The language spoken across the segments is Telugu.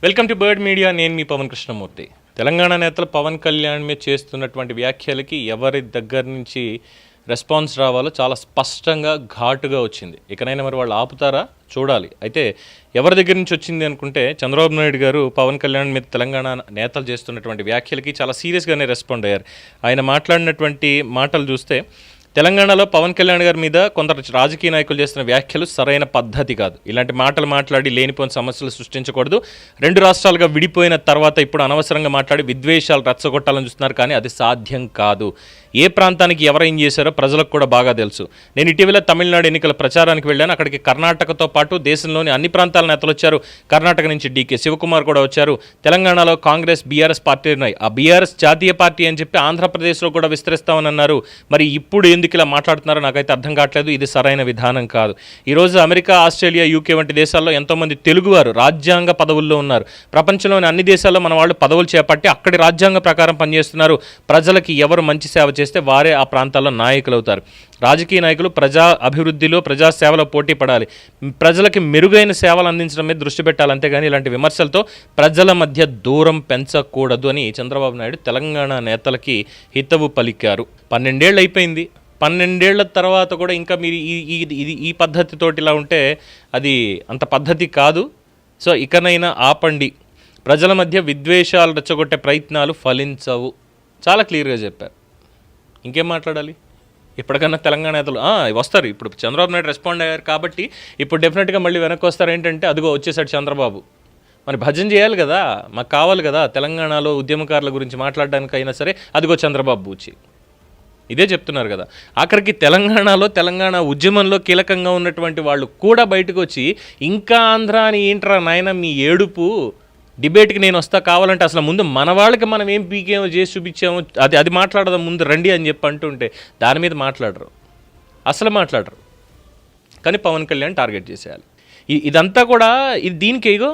Welcome to bird media. నేను మీ పవన్ కృష్ణమూర్తి. తెలంగాణ నేతలు పవన్ కళ్యాణ్ మీద చేస్తున్నటువంటి వ్యాఖ్యలకి ఎవరి దగ్గర నుంచి రెస్పాన్స్ రావాలో చాలా స్పష్టంగా ఘాటుగా వచ్చింది. ఇకనైనా మరి వాళ్ళు ఆపుతారా చూడాలి. అయితే ఎవరి దగ్గర నుంచి వచ్చింది అనుకుంటే చంద్రబాబు నాయుడు గారు పవన్ కళ్యాణ్ మీద తెలంగాణ నేతలు చేస్తున్నటువంటి వ్యాఖ్యలకి చాలా సీరియస్గానే రెస్పాండ్ అయ్యారు. ఆయన మాట్లాడినటువంటి మాటలు చూస్తే తెలంగాణలో పవన్ కళ్యాణ్ గారి మీద కొందరు రాజకీయ నాయకులు చేస్తున్న వ్యాఖ్యలు సరైన పద్ధతి కాదు. ఇలాంటి మాటలు మాట్లాడి లేనిపోయిన సమస్యలు సృష్టించకూడదు. రెండు రాష్ట్రాలుగా విడిపోయిన తర్వాత ఇప్పుడు అనవసరంగా మాట్లాడి విద్వేషాలు రెచ్చగొట్టాలని చూస్తున్నారు, కానీ అది సాధ్యం కాదు. ఏ ప్రాంతానికి ఎవరు ఏం చేశారో ప్రజలకు కూడా బాగా తెలుసు. నేను ఇటీవల తమిళనాడు ఎన్నికల ప్రచారానికి వెళ్ళాను. అక్కడికి కర్ణాటకతో పాటు దేశంలోని అన్ని ప్రాంతాల నేతలు వచ్చారు. కర్ణాటక నుంచి డీకే శివకుమార్ కూడా వచ్చారు. తెలంగాణలో కాంగ్రెస్ బీఆర్ఎస్ పార్టీలు ఉన్నాయి. ఆ బీఆర్ఎస్ జాతీయ పార్టీ అని చెప్పి ఆంధ్రప్రదేశ్లో కూడా విస్తరిస్తామని అన్నారు. మరి ఇప్పుడు ఎందుకు ఇలా మాట్లాడుతున్నారో నాకైతే అర్థం కావట్లేదు. ఇది సరైన విధానం కాదు. ఈరోజు అమెరికా, ఆస్ట్రేలియా, యూకే వంటి దేశాల్లో ఎంతోమంది తెలుగువారు రాజ్యాంగ పదవుల్లో ఉన్నారు. ప్రపంచంలోని అన్ని దేశాల్లో మన వాళ్ళు పదవులు చేపట్టి అక్కడి రాజ్యాంగ ప్రకారం పనిచేస్తున్నారు. ప్రజలకి ఎవరు మంచి సేవ చేస్తే వారే ఆ ప్రాంతాల్లో నాయకులు అవుతారు. రాజకీయ నాయకులు ప్రజా అభివృద్ధిలో, ప్రజా సేవలో పోటీ పడాలి. ప్రజలకి మెరుగైన సేవలు అందించడం మీద దృష్టి పెట్టాలి. అంతేగాని ఇలాంటి విమర్శలతో ప్రజల మధ్య దూరం పెంచకూడదు అని చంద్రబాబు నాయుడు తెలంగాణ నేతలకి హితవు పలికారు. 12 ఏళ్ళు అయిపోయింది. 12 ఏళ్ల తర్వాత కూడా ఇంకా మీరు ఈ పద్ధతితోటి ఇలా ఉంటే అది అంత పద్ధతి కాదు. సో ఇకనైనా ఆపండి. ప్రజల మధ్య విద్వేషాలు రెచ్చగొట్టే ప్రయత్నాలు ఫలించవు. చాలా క్లియర్గా చెప్పారు. ఇంకేం మాట్లాడాలి? ఇప్పటికన్నా తెలంగాణ నేతలు వస్తారు. ఇప్పుడు చంద్రబాబు నాయుడు రెస్పాండ్ అయ్యారు కాబట్టి ఇప్పుడు డెఫినెట్గా మళ్ళీ వెనక్కి వస్తారు. ఏంటంటే అదిగో వచ్చేసాడు చంద్రబాబు. మరి భజన చేయాలి కదా, మాకు కావాలి కదా. తెలంగాణలో ఉద్యమకారుల గురించి మాట్లాడడానికి అయినా సరే అదిగో చంద్రబాబు బూచి ఇదే చెప్తున్నారు కదా. ఆఖరికి తెలంగాణలో తెలంగాణ ఉద్యమంలో కీలకంగా ఉన్నటువంటి వాళ్ళు కూడా బయటకు వచ్చి ఇంకా ఆంధ్ర అని ఏంట్రా నాయన మీ ఏడుపు, డిబేట్కి నేను వస్తా, కావాలంటే అసలు ముందు మన వాళ్ళకి మనం ఏం పీకేమో చేసి చూపించామో అది మాట్లాడదాం ముందు రండి అని చెప్పి అంటుంటే దాని మీద మాట్లాడరు, అసలు మాట్లాడరు. కానీ పవన్ కళ్యాణ్ టార్గెట్ చేసేయాలి. ఇదంతా కూడా దీనికి ఏగో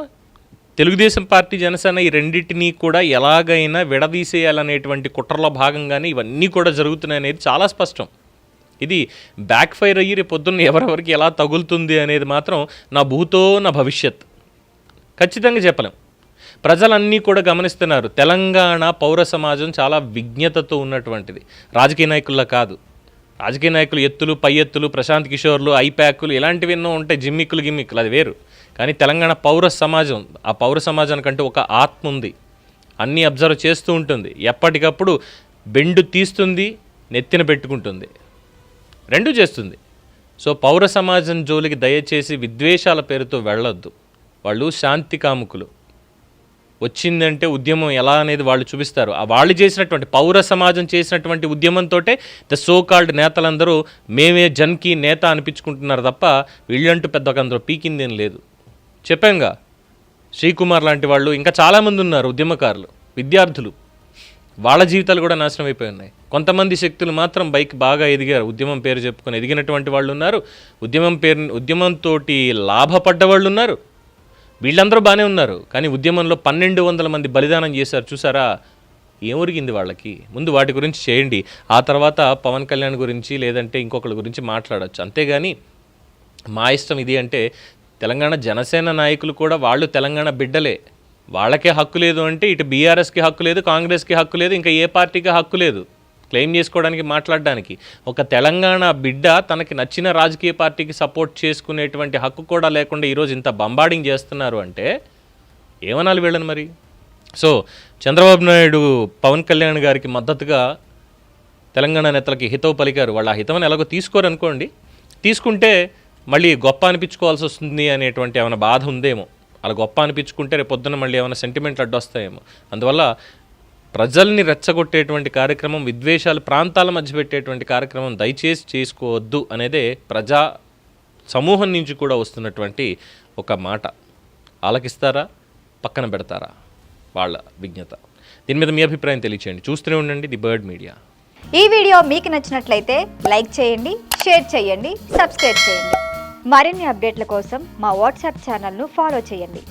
తెలుగుదేశం పార్టీ, జనసేన ఈ రెండింటినీ కూడా ఎలాగైనా విడదీసేయాలనేటువంటి కుట్రలో భాగంగానే ఇవన్నీ కూడా జరుగుతున్నాయి అనేది చాలా స్పష్టం. ఇది బ్యాక్ ఫైర్ అయ్యి రేపు పొద్దున్న ఎవరెవరికి ఎలా తగులుతుంది అనేది మాత్రం నా భూతో నా భవిష్యత్ ఖచ్చితంగా చెప్పలేం. ప్రజలన్నీ కూడా గమనిస్తున్నారు. తెలంగాణ పౌర సమాజం చాలా విజ్ఞతతో ఉన్నటువంటిది, రాజకీయ నాయకుల్లా కాదు. రాజకీయ నాయకులు ఎత్తులు, పై ఎత్తులు, ప్రశాంత్ కిషోర్లు, ఐప్యాక్లు ఇలాంటివి ఎన్నో ఉంటాయి, గిమ్మిక్కులు అది వేరు. కానీ తెలంగాణ పౌర సమాజం, ఆ పౌర సమాజానికంటే ఒక ఆత్మ ఉంది. అన్నీ అబ్జర్వ్ చేస్తూ ఉంటుంది, ఎప్పటికప్పుడు బెండు తీస్తుంది, నెత్తిన పెట్టుకుంటుంది, రెండూ చేస్తుంది. సో పౌర సమాజం జోలికి దయచేసి విద్వేషాల పేరుతో వెళ్ళొద్దు. వాళ్ళు శాంతి కాముకులు. వచ్చిందంటే ఉద్యమం ఎలా అనేది వాళ్ళు చూపిస్తారు. వాళ్ళు చేసినటువంటి పౌర సమాజం చేసినటువంటి ఉద్యమంతో ద సో కాల్డ్ నేతలందరూ మేమే జన్కి నేత అనిపించుకుంటున్నారు తప్ప వీళ్ళంటూ పెద్ద అందరూ పీకిందేం లేదు. చెప్పాంగా, శ్రీకుమార్ లాంటి వాళ్ళు ఇంకా చాలామంది ఉన్నారు ఉద్యమకారులు, విద్యార్థులు. వాళ్ళ జీవితాలు కూడా నాశనం అయిపోయి ఉన్నాయి. కొంతమంది శక్తులు మాత్రం బాగా ఎదిగారు, ఉద్యమం పేరు చెప్పుకొని ఎదిగినటువంటి వాళ్ళు ఉన్నారు. ఉద్యమంతో లాభపడ్డ వాళ్ళు ఉన్నారు. వీళ్ళందరూ బాగానే ఉన్నారు. కానీ ఉద్యమంలో 1200 మంది బలిదానం చేశారు చూసారా, ఏమొరిగింది వాళ్ళకి? ముందు వాటి గురించి చేయండి, ఆ తర్వాత పవన్ కళ్యాణ్ గురించి లేదంటే ఇంకొకరి గురించి మాట్లాడచ్చు. అంతేగాని మా ఇష్టం ఇది అంటే, తెలంగాణ జనసేన నాయకులు కూడా వాళ్ళు తెలంగాణ బిడ్డలే, వాళ్ళకే హక్కు లేదు అంటే ఇటు బీఆర్ఎస్కి హక్కు లేదు, కాంగ్రెస్కి హక్కు లేదు, ఇంకా ఏ పార్టీకి హక్కు లేదు క్లెయిమ్ చేసుకోవడానికి, మాట్లాడడానికి. ఒక తెలంగాణ బిడ్డ తనకి నచ్చిన రాజకీయ పార్టీకి సపోర్ట్ చేసుకునేటువంటి హక్కు కూడా లేకుండా ఈరోజు ఇంత బంబాడింగ్ చేస్తున్నారు అంటే ఏమనాలి వీళ్ళని మరి? సో చంద్రబాబు నాయుడు పవన్ కళ్యాణ్ గారికి మద్దతుగా తెలంగాణ నేతలకి హితవు పలికారు. వాళ్ళు ఆ హితవని ఎలాగో తీసుకోరు అనుకోండి, తీసుకుంటే మళ్ళీ గొప్ప అనిపించుకోవాల్సి వస్తుంది అనేటువంటి ఏమైనా బాధ ఉందేమో. అలా గొప్ప అనిపించుకుంటే రేపు పొద్దున్న మళ్ళీ ఏమైనా సెంటిమెంట్లు అడ్డొస్తాయేమో. అందువల్ల ప్రజల్ని రెచ్చగొట్టేటువంటి కార్యక్రమం, విద్వేషాలు ప్రాంతాల మధ్య పెట్టేటువంటి కార్యక్రమం దయచేసి చేసుకోవద్దు అనేదే ప్రజా సమూహం నుంచి కూడా వస్తున్నటువంటి ఒక మాట. ఆలకిస్తారా, పక్కన పెడతారా వాళ్ళ విజ్ఞత. దీని మీద మీ అభిప్రాయం తెలియచేయండి. చూస్తూనే ఉండండి ది బర్డ్ మీడియా. ఈ వీడియో మీకు నచ్చినట్లయితే లైక్ చేయండి, షేర్ చేయండి, సబ్స్క్రైబ్ చేయండి. మరిన్ని అప్డేట్ల కోసం మా వాట్సాప్ ఛానల్ను ఫాలో చేయండి.